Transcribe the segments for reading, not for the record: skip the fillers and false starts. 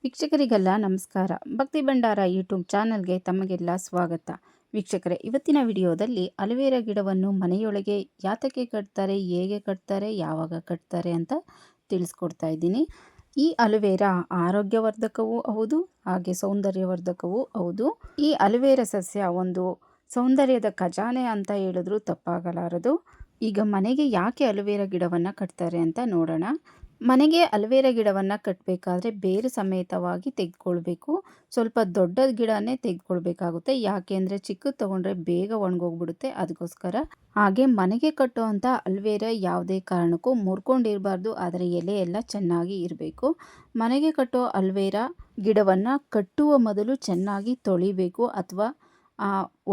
ವೀಕ್ಷಕರಿಗೆಲ್ಲ ನಮಸ್ಕಾರ. ಭಕ್ತಿ ಭಂಡಾರ ಯೂಟ್ಯೂಬ್ ಚಾನಲ್ಗೆ ತಮಗೆಲ್ಲ ಸ್ವಾಗತ. ವೀಕ್ಷಕರೇ, ಇವತ್ತಿನ ವಿಡಿಯೋದಲ್ಲಿ ಅಲೋವೆರಾ ಗಿಡವನ್ನು ಮನೆಯೊಳಗೆ ಯಾತಕ್ಕೆ ಕಟ್ತಾರೆ, ಹೇಗೆ ಕಟ್ತಾರೆ, ಯಾವಾಗ ಕಟ್ತಾರೆ ಅಂತ ತಿಳಿಸ್ಕೊಡ್ತಾ ಇದ್ದೀನಿ. ಈ ಅಲೋವೆರಾ ಆರೋಗ್ಯವರ್ಧಕವೂ ಹೌದು, ಹಾಗೆ ಸೌಂದರ್ಯವರ್ಧಕವೂ ಹೌದು. ಈ ಅಲೋವೆರಾ ಸಸ್ಯ ಒಂದು ಸೌಂದರ್ಯದ ಖಜಾನೆ ಅಂತ ಹೇಳಿದ್ರು ತಪ್ಪಾಗಲಾರದು. ಈಗ ಮನೆಗೆ ಯಾಕೆ ಅಲೋವೆರಾ ಗಿಡವನ್ನು ಕಟ್ತಾರೆ ಅಂತ ನೋಡೋಣ. ಮನೆಗೆ ಅಲೋವೆರಾ ಗಿಡವನ್ನು ಕಟ್ಟಬೇಕಾದ್ರೆ ಬೇರು ಸಮೇತವಾಗಿ ತೆಗೆದುಕೊಳ್ಬೇಕು. ಸ್ವಲ್ಪ ದೊಡ್ಡ ಗಿಡನೇ ತೆಗೆದುಕೊಳ್ಬೇಕಾಗುತ್ತೆ. ಯಾಕೆ ಅಂದರೆ ಚಿಕ್ಕದು ತೊಗೊಂಡ್ರೆ ಬೇಗ ಒಣಗೋಗ್ಬಿಡುತ್ತೆ, ಅದಕ್ಕೋಸ್ಕರ. ಹಾಗೆ ಮನೆಗೆ ಕಟ್ಟುವಂಥ ಅಲೋವೆರಾ ಯಾವುದೇ ಕಾರಣಕ್ಕೂ ಮುರ್ಕೊಂಡಿರಬಾರ್ದು, ಅದರ ಎಲೆ ಎಲ್ಲ ಚೆನ್ನಾಗಿ ಇರಬೇಕು. ಮನೆಗೆ ಕಟ್ಟೋ ಅಲೋವೆರಾ ಗಿಡವನ್ನು ಕಟ್ಟುವ ಮೊದಲು ಚೆನ್ನಾಗಿ ತೊಳಿಬೇಕು ಅಥವಾ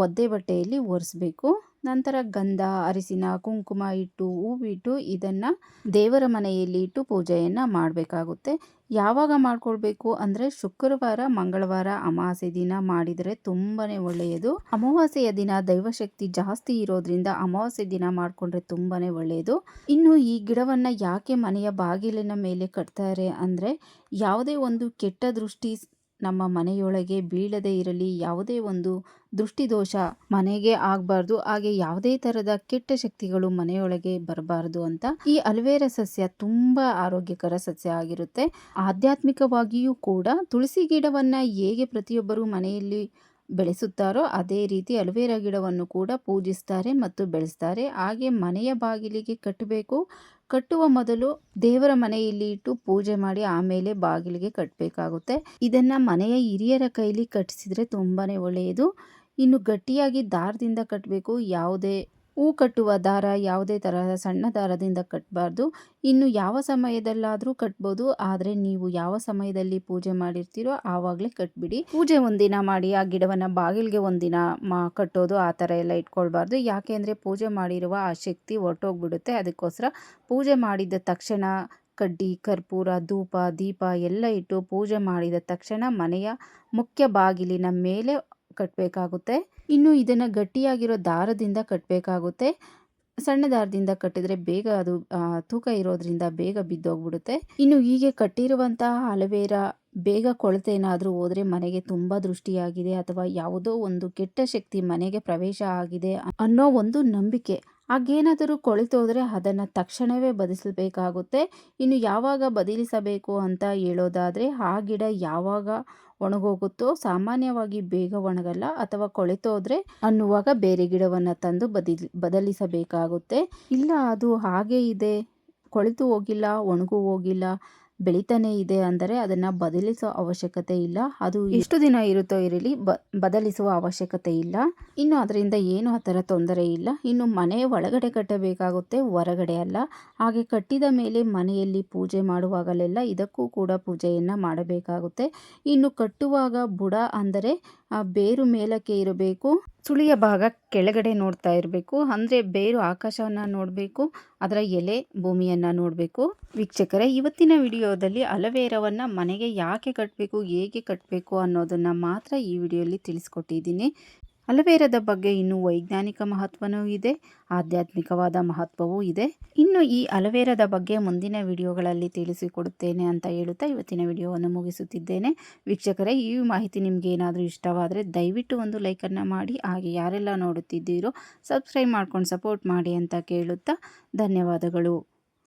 ಒದ್ದೆ ಬಟ್ಟೆಯಲ್ಲಿ ಒರೆಸ್ಬೇಕು. ನಂತರ ಗಂಧ, ಅರಿಶಿನ, ಕುಂಕುಮ ಇಟ್ಟು, ಹೂವಿಟ್ಟು ಇದನ್ನು ದೇವರ ಮನೆಯಲ್ಲಿ ಇಟ್ಟು ಪೂಜೆಯನ್ನು ಮಾಡಬೇಕಾಗುತ್ತೆ. ಯಾವಾಗ ಮಾಡ್ಕೊಳ್ಬೇಕು ಅಂದರೆ ಶುಕ್ರವಾರ, ಮಂಗಳವಾರ, ಅಮಾವಾಸ್ಯೆ ದಿನ ಮಾಡಿದರೆ ತುಂಬಾ ಒಳ್ಳೆಯದು. ಅಮಾವಾಸ್ಯೆಯ ದಿನ ದೈವಶಕ್ತಿ ಜಾಸ್ತಿ ಇರೋದ್ರಿಂದ ಅಮಾವಾಸ್ಯೆ ದಿನ ಮಾಡಿಕೊಂಡ್ರೆ ತುಂಬಾ ಒಳ್ಳೆಯದು. ಇನ್ನು ಈ ಗಿಡವನ್ನು ಯಾಕೆ ಮನೆಯ ಬಾಗಿಲಿನ ಮೇಲೆ ಕಟ್ತಾರೆ ಅಂದರೆ ಯಾವುದೇ ಒಂದು ಕೆಟ್ಟ ದೃಷ್ಟಿ ನಮ್ಮ ಮನೆಯೊಳಗೆ ಬೀಳದೇ ಇರಲಿ, ಯಾವುದೇ ಒಂದು ದೃಷ್ಟಿದೋಷ ಮನೆಗೆ ಆಗಬಾರ್ದು, ಹಾಗೆ ಯಾವುದೇ ಥರದ ಕೆಟ್ಟ ಶಕ್ತಿಗಳು ಮನೆಯೊಳಗೆ ಬರಬಾರ್ದು ಅಂತ ಈ ಅಲೋವೆರಾ ಸಸ್ಯ ತುಂಬ ಆರೋಗ್ಯಕರ ಸಸ್ಯ ಆಗಿರುತ್ತೆ. ಆಧ್ಯಾತ್ಮಿಕವಾಗಿಯೂ ಕೂಡ ತುಳಸಿ ಗಿಡವನ್ನು ಹೇಗೆ ಪ್ರತಿಯೊಬ್ಬರು ಮನೆಯಲ್ಲಿ ಬೆಳೆಸುತ್ತಾರೋ ಅದೇ ರೀತಿ ಅಲೋವೆರಾ ಗಿಡವನ್ನು ಕೂಡ ಪೂಜಿಸ್ತಾರೆ ಮತ್ತು ಬೆಳೆಸ್ತಾರೆ. ಹಾಗೆ ಮನೆಯ ಬಾಗಿಲಿಗೆ ಕಟ್ಟಬೇಕು. ಕಟ್ಟುವ ಮೊದಲು ದೇವರ ಮನೆಯಲ್ಲಿ ಇಟ್ಟು ಪೂಜೆ ಮಾಡಿ ಆಮೇಲೆ ಬಾಗಿಲಿಗೆ ಕಟ್ಟಬೇಕಾಗುತ್ತೆ. ಇದನ್ನು ಮನೆಯ ಹಿರಿಯರ ಕೈಲಿ ಕಟ್ಟಿಸಿದ್ರೆ ತುಂಬಾ ಒಳ್ಳೆಯದು. ಇನ್ನು ಗಟ್ಟಿಯಾಗಿ ದಾರದಿಂದ ಕಟ್ಟಬೇಕು. ಯಾವುದೇ ಹೂ ಕಟ್ಟುವ ದಾರ ಯಾವುದೇ ತರಹದ ಸಣ್ಣ ದಾರದಿಂದ ಕಟ್ಟಬಾರ್ದು. ಇನ್ನು ಯಾವ ಸಮಯದಲ್ಲಾದರೂ ಕಟ್ಬೋದು, ಆದರೆ ನೀವು ಯಾವ ಸಮಯದಲ್ಲಿ ಪೂಜೆ ಮಾಡಿರ್ತೀರೋ ಆವಾಗಲೇ ಕಟ್ಬಿಡಿ. ಪೂಜೆ ಒಂದಿನ ಮಾಡಿ ಆ ಗಿಡವನ್ನು ಬಾಗಿಲಿಗೆ ಒಂದಿನ ಕಟ್ಟೋದು ಆ ಥರ ಎಲ್ಲ ಇಟ್ಕೊಳ್ಬಾರ್ದು. ಯಾಕೆ ಅಂದರೆ ಪೂಜೆ ಮಾಡಿರುವ ಆ ಶಕ್ತಿ ಹೊರಟೋಗ್ಬಿಡುತ್ತೆ. ಅದಕ್ಕೋಸ್ಕರ ಪೂಜೆ ಮಾಡಿದ ತಕ್ಷಣ ಕಡ್ಡಿ, ಕರ್ಪೂರ, ಧೂಪ, ದೀಪ ಎಲ್ಲ ಇಟ್ಟು ಪೂಜೆ ಮಾಡಿದ ತಕ್ಷಣ ಮನೆಯ ಮುಖ್ಯ ಬಾಗಿಲಿನ ಮೇಲೆ ಕಟ್ಟಬೇಕಾಗುತ್ತೆ. ಇನ್ನು ಇದನ್ನು ಗಟ್ಟಿಯಾಗಿರೋ ದಾರದಿಂದ ಕಟ್ಟಬೇಕಾಗುತ್ತೆ. ಸಣ್ಣ ದಾರದಿಂದ ಕಟ್ಟಿದ್ರೆ ಬೇಗ ಅದು ತೂಕ ಇರೋದ್ರಿಂದ ಬೇಗ ಬಿದ್ದೋಗ್ಬಿಡುತ್ತೆ. ಇನ್ನು ಹೀಗೆ ಕಟ್ಟಿರುವಂತಹ ಅಲೋವೆರಾ ಬೇಗ ಕೊಳೆತೇನಾದರೂ ಹೋದರೆ ಮನೆಗೆ ತುಂಬ ದೃಷ್ಟಿಯಾಗಿದೆ ಅಥವಾ ಯಾವುದೋ ಒಂದು ಕೆಟ್ಟ ಶಕ್ತಿ ಮನೆಗೆ ಪ್ರವೇಶ ಆಗಿದೆ ಅನ್ನೋ ಒಂದು ನಂಬಿಕೆ. ಹಾಗೇನಾದರೂ ಕೊಳೆತೋದ್ರೆ ಅದನ್ನು ತಕ್ಷಣವೇ ಬದಲಿಸಬೇಕಾಗುತ್ತೆ. ಇನ್ನು ಯಾವಾಗ ಬದಲಿಸಬೇಕು ಅಂತ ಹೇಳೋದಾದರೆ ಆ ಗಿಡ ಯಾವಾಗ ಒಣಗೋಗುತ್ತೋ, ಸಾಮಾನ್ಯವಾಗಿ ಬೇಗ ಒಣಗಲ್ಲ, ಅಥವಾ ಕೊಳೆತೋದ್ರೆ ಅನ್ನುವಾಗ ಬೇರೆ ಗಿಡವನ್ನು ತಂದು ಬದಲಿಸಬೇಕಾಗುತ್ತೆ. ಇಲ್ಲ ಅದು ಹಾಗೇ ಇದೆ, ಕೊಳೆತು ಹೋಗಿಲ್ಲ, ಒಣಗೂ ಹೋಗಿಲ್ಲ, ಬೆಳಿತಾನೆ ಇದೆ ಅಂದರೆ ಅದನ್ನು ಬದಲಿಸೋ ಅವಶ್ಯಕತೆ ಇಲ್ಲ. ಅದು ಎಷ್ಟು ದಿನ ಇರುತ್ತೋ ಇರಲಿ, ಬದಲಿಸುವ ಅವಶ್ಯಕತೆ ಇಲ್ಲ. ಇನ್ನು ಅದರಿಂದ ಏನು ಆ ಥರ ತೊಂದರೆ ಇಲ್ಲ. ಇನ್ನು ಮನೆ ಒಳಗಡೆ ಕಟ್ಟಬೇಕಾಗುತ್ತೆ, ಹೊರಗಡೆ ಅಲ್ಲ. ಹಾಗೆ ಕಟ್ಟಿದ ಮೇಲೆ ಮನೆಯಲ್ಲಿ ಪೂಜೆ ಮಾಡುವಾಗಲೆಲ್ಲ ಇದಕ್ಕೂ ಕೂಡ ಪೂಜೆಯನ್ನು ಮಾಡಬೇಕಾಗುತ್ತೆ. ಇನ್ನು ಕಟ್ಟುವಾಗ ಬುಡ ಅಂದರೆ ಬೇರು ಮೇಲಕ್ಕೆ ಇರಬೇಕು, ಸುಳಿಯ ಭಾಗ ಕೆಳಗಡೆ ನೋಡ್ತಾ ಇರಬೇಕು. ಅಂದರೆ ಬೇರು ಆಕಾಶವನ್ನು ನೋಡಬೇಕು, ಅದರ ಎಲೆ ಭೂಮಿಯನ್ನು ನೋಡಬೇಕು. ವೀಕ್ಷಕರೇ, ಇವತ್ತಿನ ವಿಡಿಯೋದಲ್ಲಿ ಅಲೋವೆರಾವನ್ನು ಮನೆಗೆ ಯಾಕೆ ಕಟ್ಟಬೇಕು, ಹೇಗೆ ಕಟ್ಟಬೇಕು ಅನ್ನೋದನ್ನು ಮಾತ್ರ ಈ ವಿಡಿಯೋಲಿ ತಿಳಿಸ್ಕೊಟ್ಟಿದ್ದೀನಿ. ಅಲೋವೆರಾದ ಬಗ್ಗೆ ಇನ್ನೂ ವೈಜ್ಞಾನಿಕ ಮಹತ್ವವೂ ಇದೆ, ಆಧ್ಯಾತ್ಮಿಕವಾದ ಮಹತ್ವವೂ ಇದೆ. ಇನ್ನು ಈ ಅಲೋವೆರಾದ ಬಗ್ಗೆ ಮುಂದಿನ ವಿಡಿಯೋಗಳಲ್ಲಿ ತಿಳಿಸಿಕೊಡುತ್ತೇನೆ ಅಂತ ಹೇಳುತ್ತಾ ಇವತ್ತಿನ ವಿಡಿಯೋವನ್ನು ಮುಗಿಸುತ್ತಿದ್ದೇನೆ. ವೀಕ್ಷಕರೇ, ಈ ಮಾಹಿತಿ ನಿಮಗೆ ಏನಾದರೂ ಇಷ್ಟವಾದರೆ ದಯವಿಟ್ಟು ಒಂದು ಲೈಕನ್ನು ಮಾಡಿ, ಹಾಗೆ ಯಾರೆಲ್ಲ ನೋಡುತ್ತಿದ್ದೀರೋ ಸಬ್ಸ್ಕ್ರೈಬ್ ಮಾಡ್ಕೊಂಡು ಸಪೋರ್ಟ್ ಮಾಡಿ ಅಂತ ಕೇಳುತ್ತಾ ಧನ್ಯವಾದಗಳು.